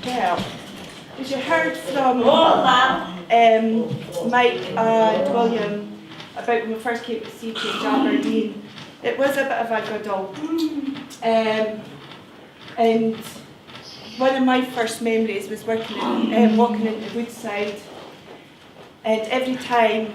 Well, as you heard from Mike and William about when we first came to Sea Change Aberdeen, it was a bit of a goodall. And one of my first memories was walking into Woodside, and every time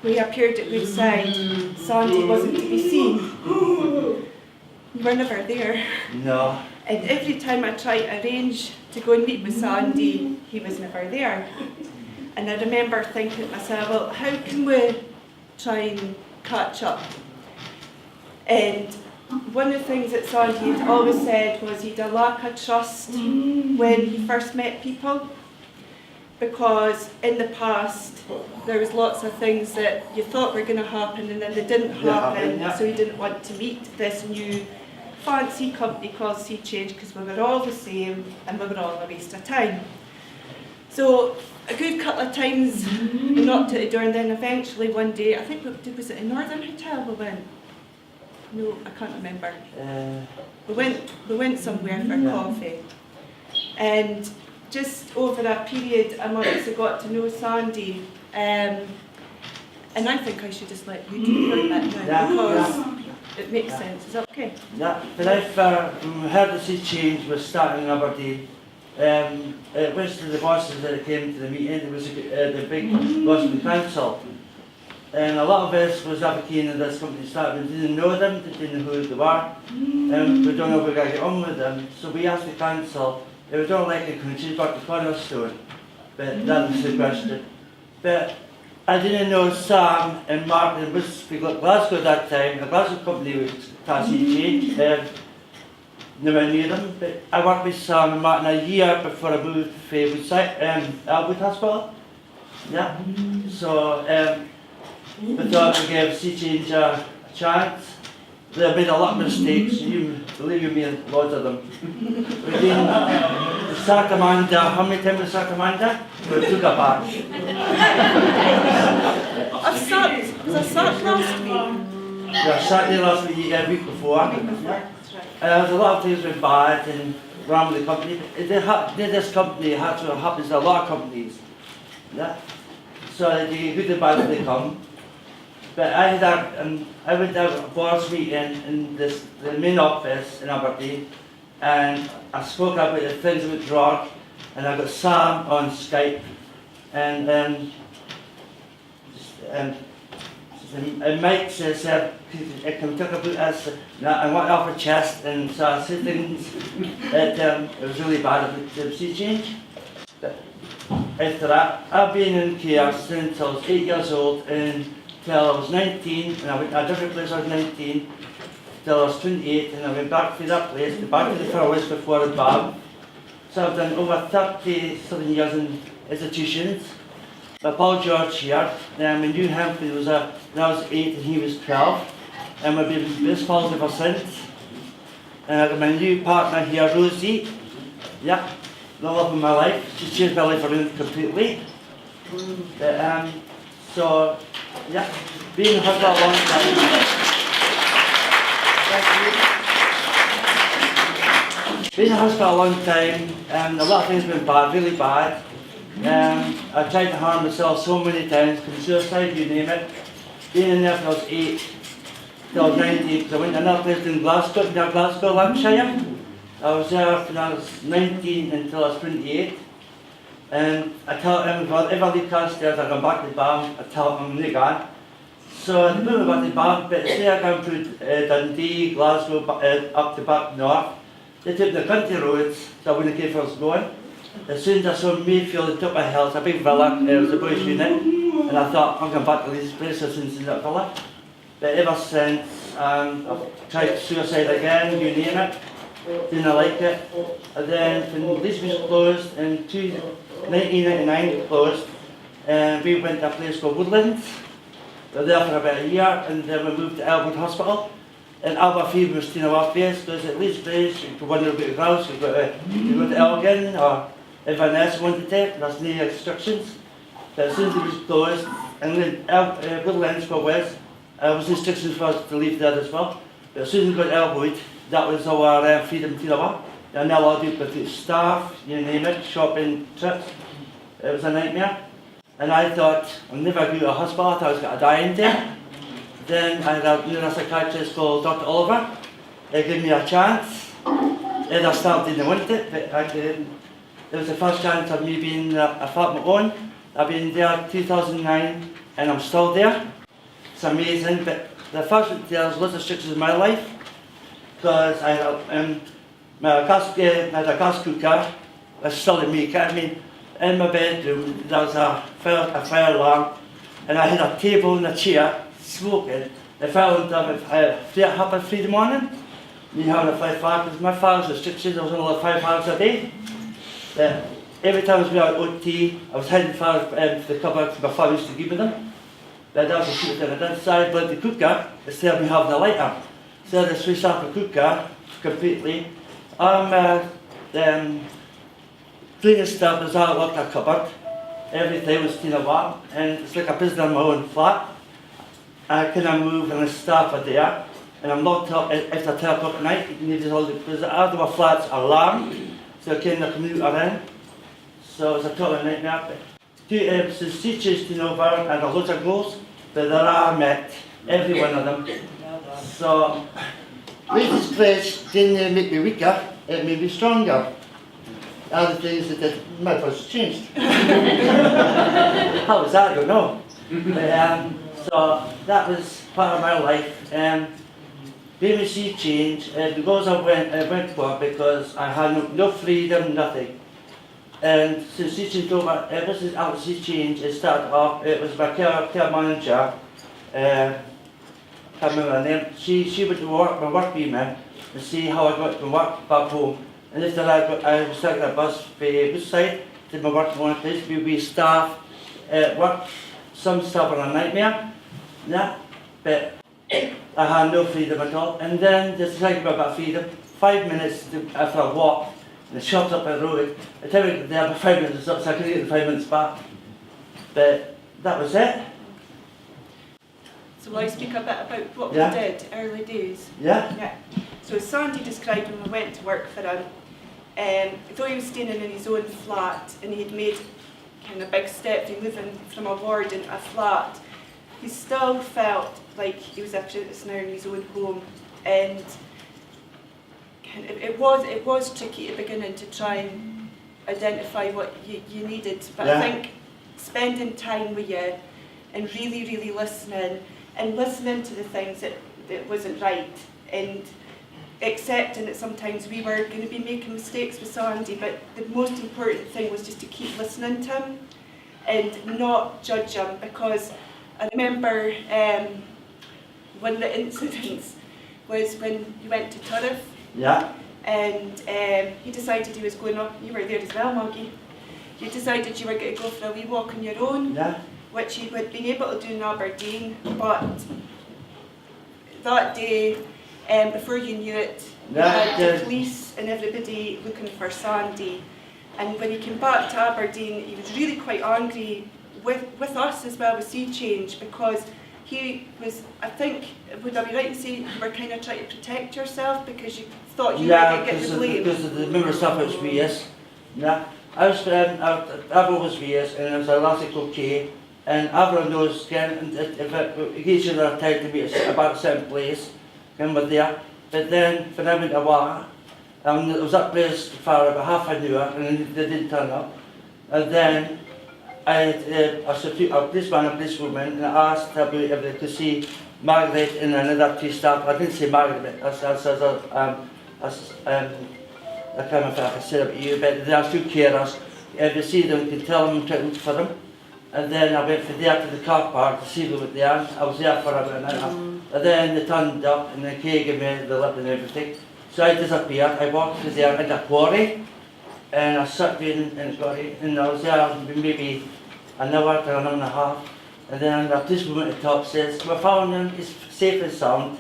we appeared at Woodside, Sandy wasn't to be seen. You were never there. No. And every time I tried to arrange to go and meet with Sandy, he was never there. And I remember thinking to myself, well, how can we try and catch up? And one of the things that Sandy had always said was he'd a lack of trust when he first met people, because in the past there was lots of things that you thought were going to happen and then they didn't happen, so he didn't want to meet this new fancy company called Sea Change because we were all the same and we were all a waste of time. So a good couple of times we knocked at the door, and then eventually one day, I think was it a Northern Hotel we went? No, I can't remember. We went somewhere for coffee, and just over a period of months I got to know Sandy, and I think I should just let you do that now because it makes sense. Is that okay? Yeah, when I heard the Sea Change was starting in Aberdeen, it was to the bosses that came to the meeting. It was the big Boston Council. And a lot of us was advocating in this company started. We didn't know them, we didn't know who they were, we don't know if we're going to get on with them. So we asked the council, if we don't like the country, back to Cornerstone. But that was the question. But I didn't know Sam and Mark, and was Glasgow at that time. A Glasgow company was Sea Change. Never knew them, but I worked with Sam and Martin a year before I moved to Elwood Hospital. Yeah. So we thought we gave Sea Change a chance. They made a lot of mistakes, believe me, loads of them. We didn't sack Amanda. How many times we sacked Amanda? We took her back. Was I sacked last week? Yeah, Saturday last week, a week before. There's a lot of things went bad and wrong with the company. This company happens to a lot of companies. Yeah. So they get good and bad when they come. But I went to a board's meeting in the main office in Aberdeen, and I spoke about the things that went wrong, and I got Sam on Skype, and Mike says, can we talk about this? I went off her chest, and so I said things that it was really bad about the Sea Change. But after that, I've been in care since I was 8 years old until I was 19, and I went to a different place. I was 19 till I was 28, and I went back to that place, back to the Furways before the BAM. So I've done over 30 years in institutions. My Paul George here, we knew him when I was 8 and he was 12, and we've been best pals ever since. And I've got my new partner here, Rosie. Yeah, the love of my life. She's changed my life around completely. So, yeah, been in hospital a long time. Been in hospital a long time, and a lot of things have been bad, really bad. I tried to harm myself so many times, committed suicide, you name it. Being in there when I was 8 till I was 19, because I went to another place in Glasgow, Lancashire. I was there when I was 19 until I was 28. And I tell him, if I leave Carstairs, I come back to the BAM, I tell him I'm really gone. So I moved back to the BAM, but instead I come through Dundee, Glasgow, up to back north. They took the country roads, so I wouldn't care if I was going. As soon as I saw Mayfield, they took my house, a big villa, it was a boys' unit, and I thought, I'm going back to this place as soon as in that villa. But ever since, I've tried suicide again, you name it, didn't like it. And then when this was closed in 1999, it closed, and we went to a place called Woodlands. We were there for about a year, and then we moved to Elwood Hospital. And Aberdeen was staying our place, because at least place, you could wander about the house, you go to Elgin, or Inverness wanted it, there's no restrictions. But as soon as it was closed, and then Woodlands for West, there was instructions for us to leave there as well. But as soon as we got to Elwood, that was our freedom to the war. I know I'll do with staff, you name it, shopping trips. It was a nightmare. And I thought, I'll never go to a hospital, I thought I was going to die in there. Then I had a neuropsychiatrist called Dr. Oliver. He gave me a chance. And I still didn't want it, but I didn't. It was the first chance of me being a flat my own. I've been there 2009 and I'm still there. It's amazing, but the first week there was lots of restrictions in my life because I had a gas cooker. I still didn't make it. I mean, in my bedroom there was a fire alarm and I had a table and a chair smoking. I fell into half past 3 in the morning. You have a 5 hours, because my father's restrictions, I was only 5 hours a day. Every time I was going out OT, I was hiding for the cupboard because my father used to give me them. That was the shit that I did. So I built the cooker instead of me having a lighter. So I switched off the cooker completely. Cleaning stuff as I locked a cupboard. Everything was clean up, and it's like a prisoner in my own flat. I cannot move and the staff are there. And I'm locked up after 10 o'clock at night. You need all the, because all my flats are alarmed, so I can't commute around. So it's a total nightmare. Since teachers came over and had loads of goals, but there I met every one of them. So this place didn't make me weaker, it made me stronger. Other things that did, my voice changed. How was that? I don't know. So that was part of my life. BBC changed because I went for it because I had no freedom, nothing. And since teaching over, ever since Alice's change, it started off, it was my care manager, can't remember her name, she went to work, my work woman, to see how I got from work back home. And after that, I was taking a bus for Woodside to my work one place, we staff at work, some stuff were a nightmare, yeah, but I had no freedom at all. And then just thinking about freedom, 5 minutes after I walked, the shops up the road, I tell you there about 5 minutes up, so I could get the 5 minutes back. But that was it. So will I speak a bit about what we did early days? Yeah. So as Sandy described when we went to work for him, though he was staying in his own flat and he'd made kind of big step to moving from a ward into a flat, he still felt like he was a prisoner in his own home, and it was tricky at the beginning to try and identify what you needed. But I think spending time with you and really listening to the things that wasn't right, and accepting that sometimes we were going to be making mistakes with Sandy, but the most important thing was just to keep listening to him and not judge him, because I remember one of the incidents was when he went to Turriff. Yeah. And he decided he was going on, you were there as well, Maggie. You decided you were going to go for a wee walk on your own, which you had been able to do in Aberdeen, but that day, before you knew it, you had the police and everybody looking for Sandy. And when he came back to Aberdeen, he was really quite angry with us as well, with Sea Change, because he was, I think, would I be right in saying you were kind of trying to protect yourself because you thought you were going to get the blame? Because of the member stuff it was VS. Yeah. Avril was VS and it was a lassie called Kay, and Avril knows again if it gives you the time to be about a certain place, and we're there. But then when I went to Wah, it was that place for about half an hour and they didn't turn up. And then I had a policeman, a policewoman, and I asked if they could see Margaret and another two staff. I didn't say Margaret, but I can't remember if I said it about you, but there are two carers. If you see them, you can tell them to look for them. And then I went from there to the car park to see them at the end. I was there for about an hour. And then they turned up and they gave me the lip and everything. So I disappeared. I walked through there in a quarry. And I sat in the quarry, and I was there maybe an hour to an hour and a half. And then the policewoman at the top says, "We're following him, he's safe and sound."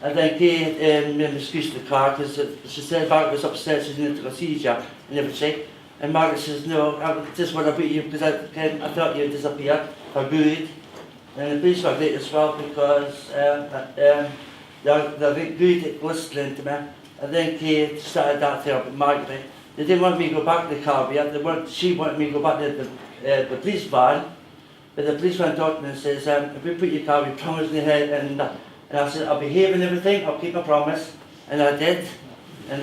And then Kay made me squeeze the car because she said Margaret was upstairs, she didn't go see you and everything. And Margaret says, "No, I just want to beat you because I thought you had disappeared for good." And the police were great as well because they're good at listening to me. and then Kate started that there with Margaret. They didn't want me to go back to the car yet. She wanted me to go back to the police van. But the policeman talked to me and says, if we put your car, we promise in the head. And I said, I'll behave and everything, I'll keep my promise. And I did. And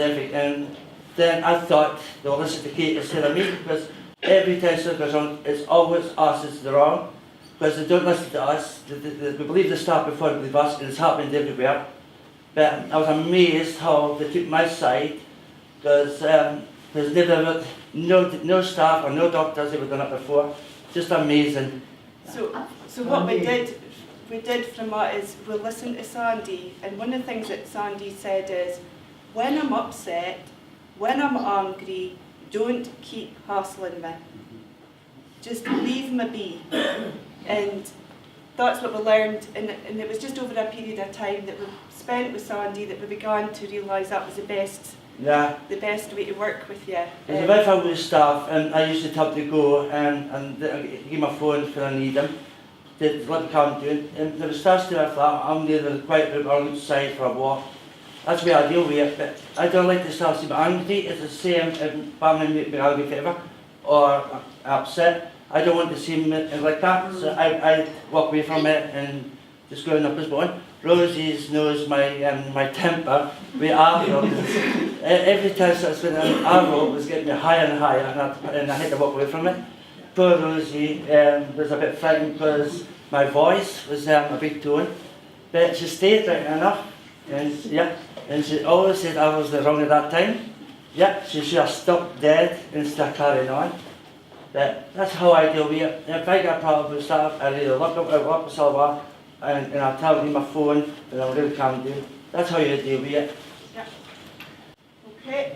then I thought they'll listen to Kate instead of me, because every time something goes on, it's always us that's wrong. Because they don't listen to us. They believe the staff before they believe us, and it's happened everywhere. But I was amazed how they took my side, because there's never no staff or no doctors ever done it before. Just amazing. So what we did from that is we listened to Sandy, and one of the things that Sandy said is, when I'm upset, when I'm angry, don't keep hassling me. Just leave me be. And that's what we learned, and it was just over a period of time that we spent with Sandy that we began to realise that was the best way to work with you. If I was with staff, and I used to tell them to go and give my phone if I need them, to let me come to it. And if it starts to my flat, I'm near the quiet room or outside for a walk. That's where I deal with it, but I don't like the staff to be angry. It's the same if family make me angry forever or upset. I don't want to see them like that, so I walk away from it and just go up his one. Rosie knows my temper. We argue. Every time it's been an arrow, it was getting me higher and higher, and I had to walk away from it. Poor Rosie was a bit frightened because my voice was a big tone, but she stayed right enough, and she always said I was the wrong at that time. Yeah, she should have stopped dead instead of carrying on. But that's how I deal with it. If I get a problem with staff, I either lock myself up and I'll tell them my phone and I'll really calm down. That's how you deal with it. Yeah. Okay.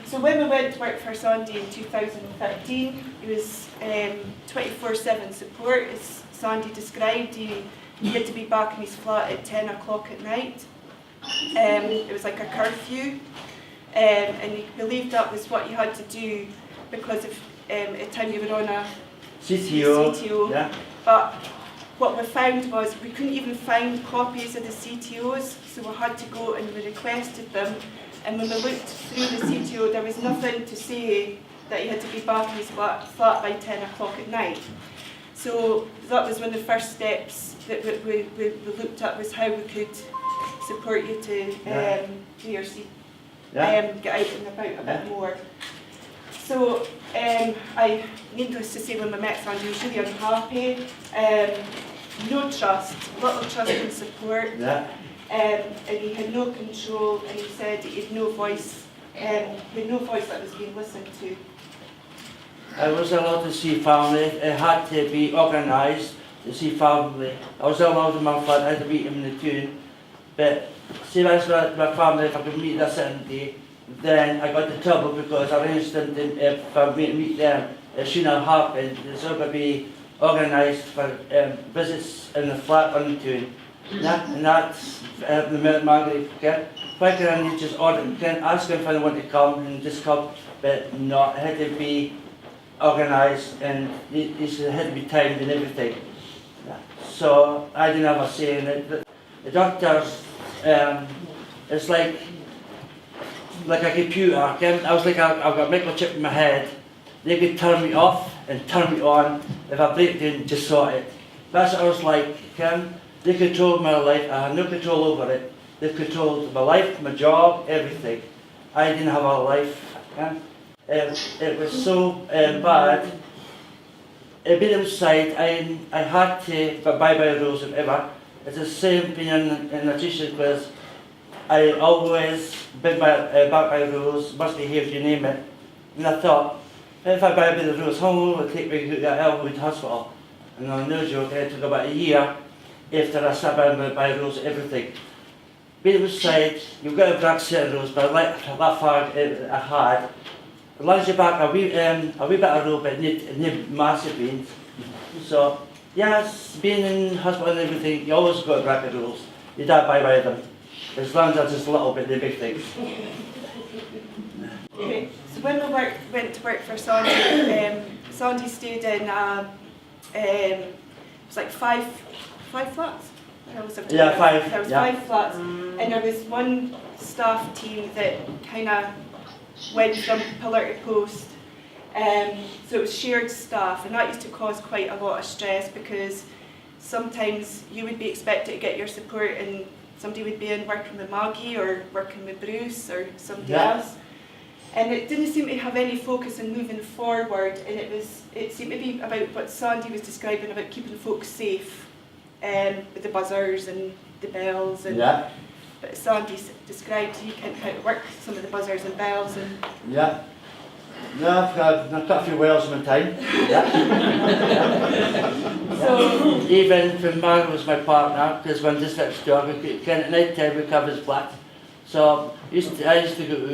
So when we went to work for Sandy in 2013, it was 24/7 support, as Sandy described. He had to be back in his flat at 10 o'clock at night. It was like a curfew, and he believed that was what you had to do because of at the time you were on a CTO. Yeah. But what we found was we couldn't even find copies of the CTOs, so we had to go and we requested them. And when we looked through the CTO, there was nothing to say that he had to be back in his flat by 10 o'clock at night. So that was one of the first steps that we looked at, was how we could support you to do your get out and about a bit more. So I needless to say, when we met Sandy, he was really unhappy. No trust, little trust and support. And he had no control, and he said he had no voice. He had no voice that was being listened to. I was allowed to see family. It had to be organised to see family. I was allowed in my flat. I had to meet him in the tune. But see, that's my family. If I could meet that certain day, then I got into trouble because I arranged them if I meet them. It shouldn't have happened. It's all going to be organised for visits in the flat on the tune. And that's the minute Margaret get. Why can I just order? Can ask them if they want to come and just come, but not. It had to be organised and it had to be timed and everything. So I didn't have a say in it. The doctors, it's like a computer. I was like I've got a microchip in my head. They could turn me off and turn me on. If I break down, just sort it. That's what I was like. They controlled my life. I had no control over it. They controlled my life, my job, everything. I didn't have a life. It was so bad. Being outside, I had to abide by the rules and whatever. It's the same thing in a teaching class. I always been back by the rules, must behave, you name it. And I thought, if I abide by the rules, how long will it take me to get to Elwood Hospital? And on no joke, it took about a year after I started by the rules and everything. Being outside, you've got to break certain rules, but like that far I had. As long as you're back a wee bit of rule, but need massive beans. So, yes, being in hospital and everything, you always got to break the rules. You don't abide by them. As long as that's just a little bit, the big things. Okay, so when we went to work for Sandy, Sandy stayed in, it was like five flats? Yeah, 5. There was Yeah. 5 flats, and there was one staff team that kind of went from pillar to post. So it was shared staff, and that used to cause quite a lot of stress because sometimes you would be expected to get your support and somebody would be in working with Maggie or working with Bruce or somebody else. And it didn't seem to have any focus on moving forward, and it seemed to be about what Sandy was describing about keeping folks safe with the buzzers and the bells. And, but Sandy described he can't how to work some of the buzzers and bells. And Yeah. No, I've got a few whales in my time. Yeah. So even when Margaret was my partner, because when this next job, at night time we cover his flat. So I used to go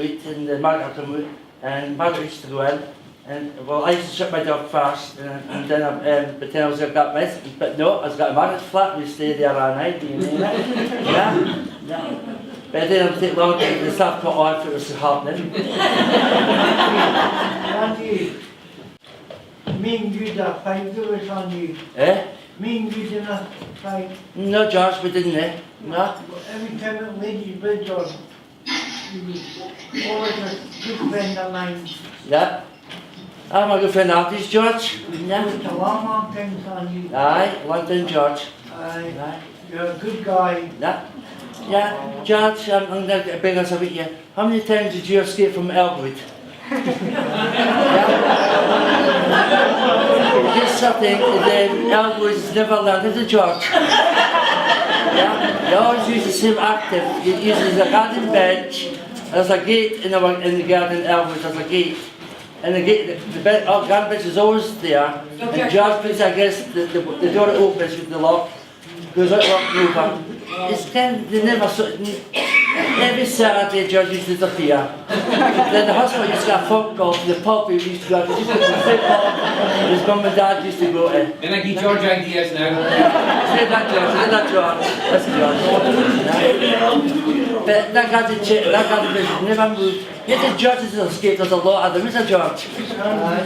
out and Margaret would come out and Margaret used to go in. And well, I used to shut my door first and then pretend I was going to get missed. But no, I was got a Margaret's flat, we stayed there all night. You know, yeah. But it didn't take long to the staff cut off, it was happening. Andy, me and you that fight do it on you. Eh? Me and you didn't fight. No, George, we didn't, eh? No. Every time a lady bridge on, you was always a good friend of mine. Yeah. I'm a good friend of this, George. Yeah. It's a long, long time on you. Aye, London, George. Aye. You're a good guy. Yeah. Yeah, George, I'm going to get big as a bit here. How many times did you escape from Elwood? Just something that Elwood's never learned, is it, George? Yeah, you always use the same active. You use a garden bench, there's a gate in the garden Elwood, there's a gate. And the gate, garden bench is always there. And George puts, I guess, the door opens with the lock, goes out, walks over. It's kind of, they never saw every Saturday George used to disappear. Then the hospital used to get a phone call to the pub he used to go to, just the football his mum and dad used to go to. Then I give George ideas now. Say that George, that's George. But that garden bench never moved. Yet the George's escaped, there's a lot of them, isn't there, George?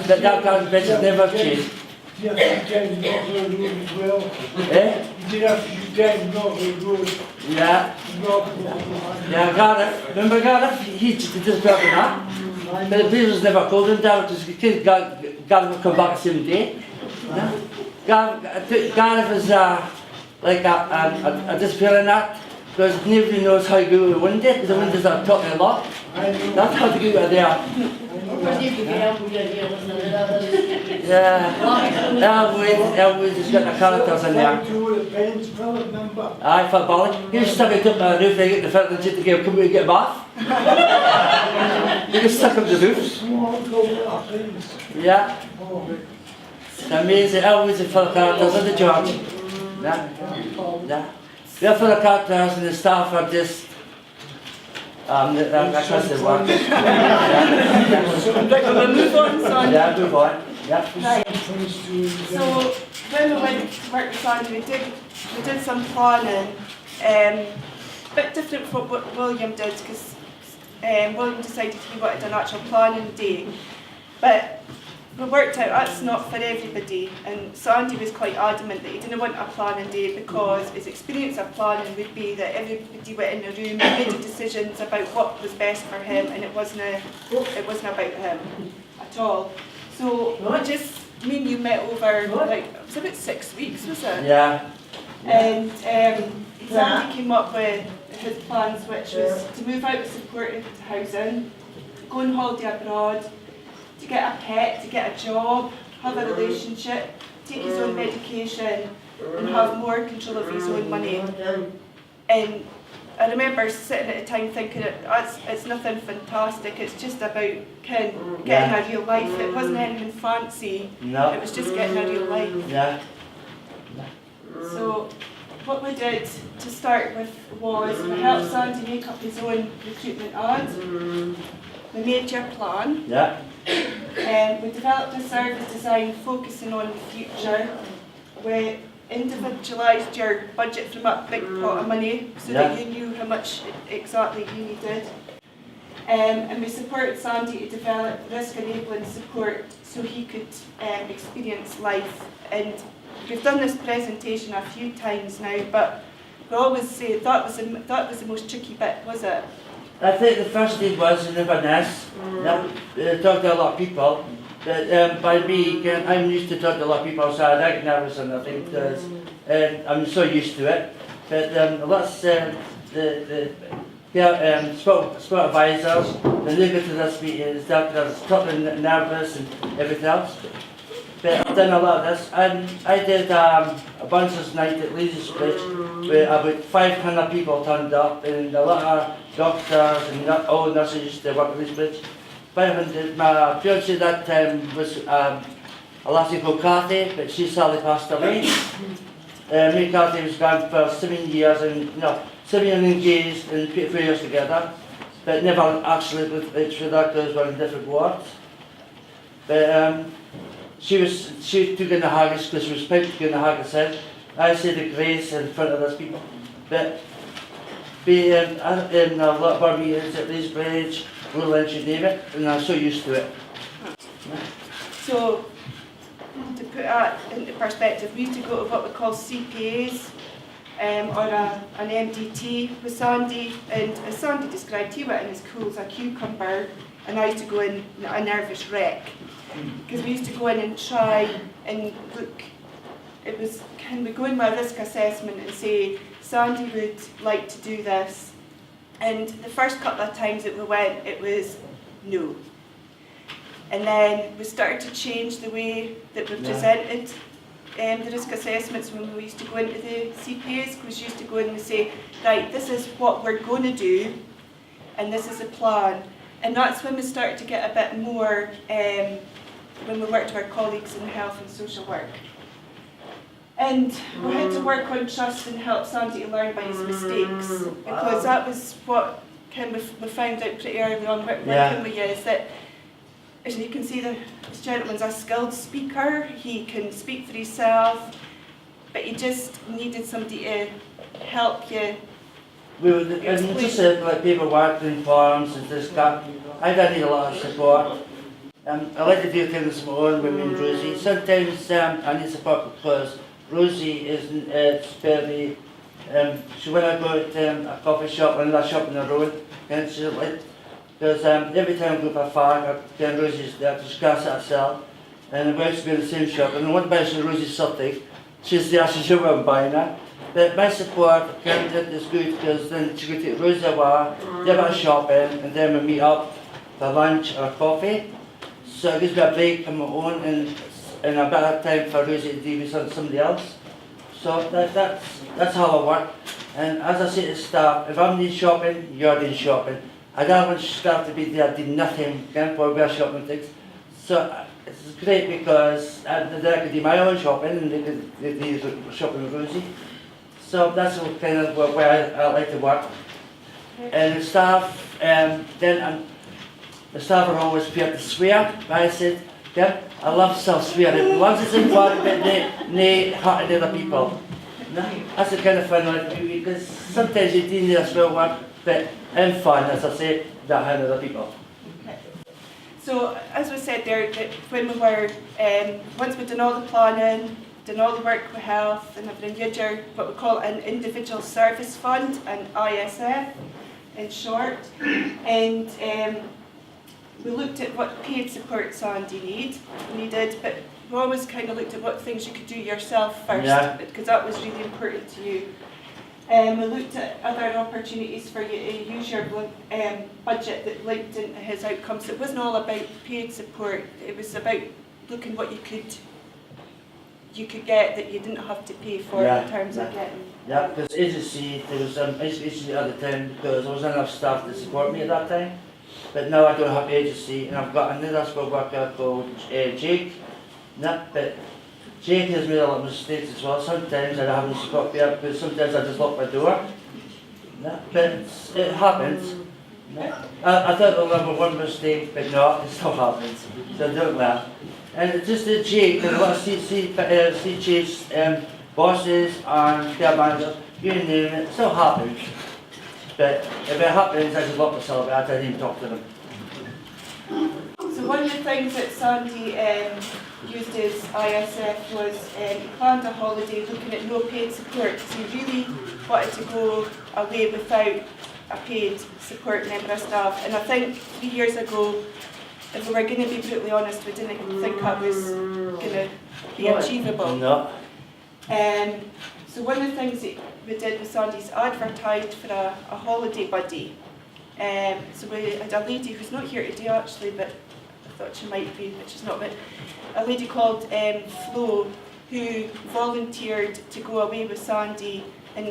But that garden bench has never changed. You have to get North Road as well. Eh? You have to get North Road. Yeah. Yeah, Gareth. Remember Gareth? He just built that. But the police was never called him down because Gareth would come back the same day. Gareth was like a disappearing act because nobody knows how to go to the window because the windows are talking a lot. That's how to go out there. Yeah, Elwood has got the characters in there. Aye, for Bally. He was stuck up the roof, they get the felt legit to get come out and get a bath. He was stuck up the roof. Yeah. It's amazing. Elwood's full of characters, isn't it, George? Yeah. They're full of characters and the staff are just that's the one. move on, son. Yeah, move on. Yeah. Right. So when we went to work with Sandy, we did some planning, a bit different from what William did because William decided he wanted an actual planning day, but we worked out that's not for everybody, and Sandy was quite adamant that he didn't want a planning day because his experience of planning would be that everybody went in a room and made decisions about what was best for him, and it wasn't about him at all. So me and you met over like it was about 6 weeks, was it? Yeah. And Sandy came up with his plans, which was to move out of supported housing, go on holiday abroad, to get a pet, to get a job, have a relationship, take his own medication and have more control of his own money. And I remember sitting at the time thinking it's nothing fantastic, it's just about getting a real life. It wasn't anything fancy, it was just getting a real life. Yeah. So what we did to start with was we helped Sandy make up his own recruitment ad. We made your plan. Yeah. We developed a service design focusing on the future. We individualised your budget from a big pot of money so that you knew how much exactly you needed. And we supported Sandy to develop risk enabling support so he could experience life. And we've done this presentation a few times now, but we always say that was the most tricky bit, was it? I think the first stage was in Inverness. Talked to a lot of people, but by me, I'm used to talking to a lot of people, so I don't get nervous and nothing because I'm so used to it. But lots sport advisors, they look into this meeting and stuff because it's totally nervous and everything else. But I've done a lot of this. I did a bunches night at Lee's Bridge where about 500 people turned up and a lot of doctors and all nurses used to work at Lee's Bridge. 500. My fiancée that time was a lassie called Cathy, but she sadly passed away. Me and Cathy was gone for 7 years and 7 years engaged and 4 years together, but never actually with each other because we're in different wards. But she took in the haggis because she was picked to go in the haggis head. I said the grace in front of those people. But being in a lot of our meetings at Lee's Bridge, Lowlands, you name it, and I'm so used to it. So, to put that into perspective, we used to go to what we call CPAs, or an MDT with Sandy, and as Sandy described, he went in as cool as a cucumber, and I used to go in a nervous wreck. Because we used to go in and try and look, it was, can we go in with a risk assessment and say, Sandy would like to do this, and the first couple of times that we went, it was no. And then we started to change the way that we presented the risk assessments when we used to go into the CPAs, because we used to go in and say, right, this is what we're going to do, and this is a plan. And that's when we started to get a bit more, when we worked with our colleagues in health and social work. And we had to work on trust and help Sandy to learn by his mistakes, because that was what we found out pretty early on working with you, is that, as you can see, this gentleman's a skilled speaker, he can speak for himself, but you just needed somebody to help you. We would just like paperwork and forms and this that. I don't need a lot of support. I like to do things on my own with me and Rosie. Sometimes I need support because Rosie is fairly. When I go to a coffee shop or another shop on the road, and she's like, because every time I go for a fag, then Rosie's there to scratch at herself, and we used to be in the same shop. And one buys Rosie's something, she's there, she's sure I'm buying it. But my support candidate is good because then she could take Rosie away, do a bit of shopping, and then we meet up for lunch or coffee. So it gives me a break on my own and a bit of time for Rosie to deal with somebody else. So that's how I work. And as I say to staff, if I'm doing shopping, you're doing shopping. I don't want staff to be there doing nothing for we're shopping things. So it's great because then I can do my own shopping and they do shopping with Rosie. So that's kind of where I like to work. And the staff, the staff are always prepared to swear. But I said, yeah, I love self-swearing. Once it's important, but they hurting other people. That's the kind of fun I like to do because sometimes you do need a swear word, but in fun, as I say, not hurting other people. Okay. So, as we said there, that when we were, once we'd done all the planning, done all the work with health and everything, you had what we call an individual service fund, an ISF in short, and we looked at what paid support Sandy needed, but we always kind of looked at what things you could do yourself first, because that was really important to you. We looked at other opportunities for you to use your budget that linked into his outcomes. It wasn't all about paid support, it was about looking what you could get that you didn't have to pay for in terms of getting. Yeah, because agency, there was agency at the time because there wasn't enough staff to support me at that time. But now I don't have agency and I've got another support worker called Jake. But Jake has made a lot of mistakes as well. Sometimes I don't have any support there because sometimes I just lock my door. But it happens. I thought it was number one mistake, but no, it still happens. So don't laugh. And it's just that Jake, there's a lot of CCH's bosses and care managers, you name it, still happens. But if it happens, I just lock myself out, I don't even talk to them. So one of the things that Sandy used his ISF was he planned a holiday looking at no paid support because he really wanted to go away without a paid support member of staff. And I think 3 years ago, if we were going to be brutally honest, we didn't think that was going to be achievable. No. So one of the things that we did with Sandy's advertised for a holiday buddy. So we had a lady who's not here today actually, but I thought she might be, but she's not. But a lady called Flo, who volunteered to go away with Sandy, and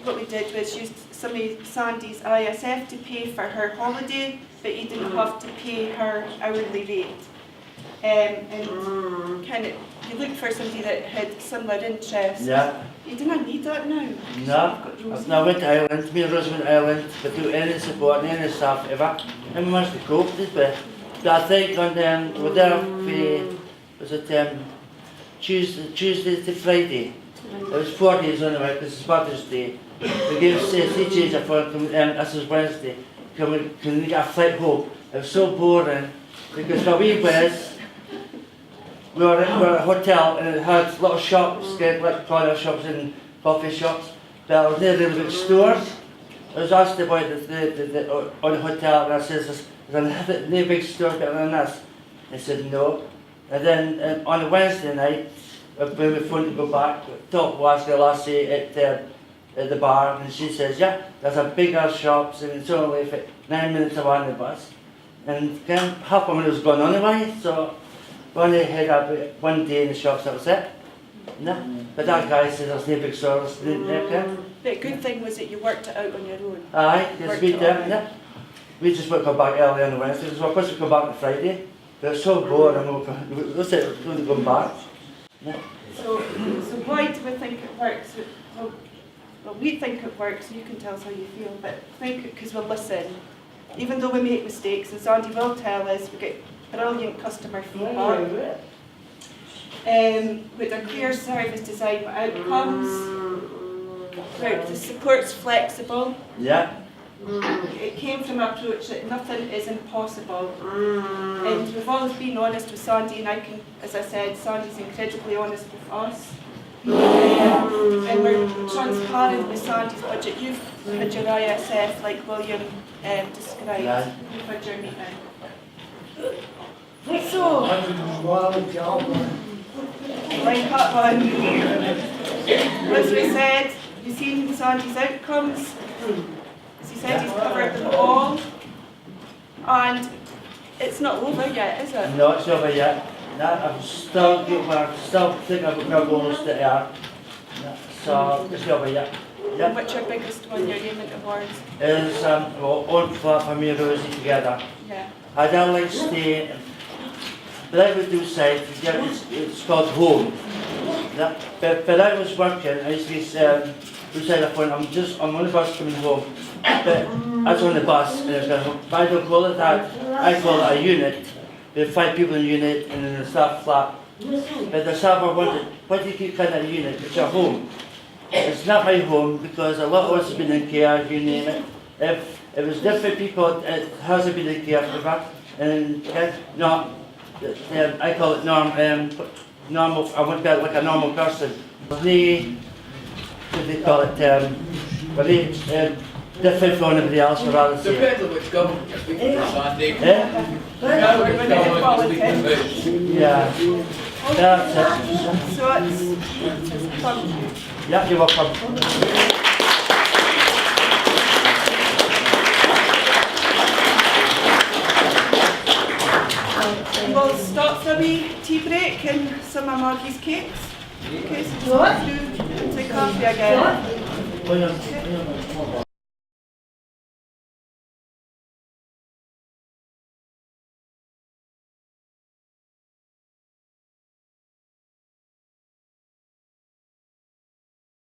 what we did was used some of Sandy's ISF to pay for her holiday, but you didn't have to pay her hourly rate. And kind of, you looked for somebody that had similar interests. Yeah. You didn't need that now. No. I went to Ireland, me and Rosie went to Ireland, without any support, any staff ever. And we managed to cope, did we? But I think on we're there was it Tuesday to Friday. It was 4 days on the way, because it's Father's Day. We gave us 3 changes for this was Wednesday. Can we get a flight home? It was so boring, because where we was, we were at a hotel and it had little shops, like corner shops and coffee shops, but there was no really big stores. I was asked about on the hotel and I says, there's no big store better than this. They said no. And then on a Wednesday night, when we phoned to go back, talked was the lassie at the bar, and she says, yeah, there's a bigger shops and it's only for 9 minutes away on the bus. And then half a minute was gone anyway, so we only had up one day in the shops, that was it. No. But that guy says there's no big stores, didn't there? The good thing was that you worked it out on your own. Aye, yes we did, yeah. We just wouldn't come back early on the Wednesday, because of course we come back on Friday. But it's so boring, we said we wouldn't come back. Yeah. So why do we think it works? Well, we think it works, you can tell us how you feel, but I think because we'll listen. Even though we make mistakes, and Sandy will tell us, we get brilliant customer feedback. With a clear service design with outcomes, where the support's flexible. Yeah. It came from an approach that nothing is impossible. And we've always been honest with Sandy, and as I said, Sandy's incredibly honest with us. And we're transparent with Sandy's budget. You've had your ISF, like William described. Yeah. You've had your meeting. So, like that one. As we said, you've seen Sandy's outcomes. As he said, he's covered them all. And it's not over yet, is it? No, it's not over yet. No, I'm still thinking about my goals that are. No, so it's not over yet. Yeah. What's your biggest one you're aiming towards? Is on flat for me and Rosie together. Yeah. I don't like staying. But I would do side, it's called home. Yeah. But I was working, I used to be beside the phone, I'm on the bus coming home. But I was on the bus and I was going home. But I don't call it that, I call it a unit. There are 5 people in the unit and then the staff flat. But the staff are wondering, why do you keep calling it a unit? It's your home. It's not my home because a lot of us have been in care, you name it. If it was different people, it hasn't been in care forever. And no, I call it normal, I want to call it like a normal person. What do they call it? Different from anybody else, would rather say. Depends on which government you're speaking to, Sandy. Yeah? Depends on which government you're speaking to. Yeah. That's it. So it's fun. Yeah, you're welcome. We'll stop for a wee tea break and some of Margie's cakes. Okay, so just go through and take coffee again. What?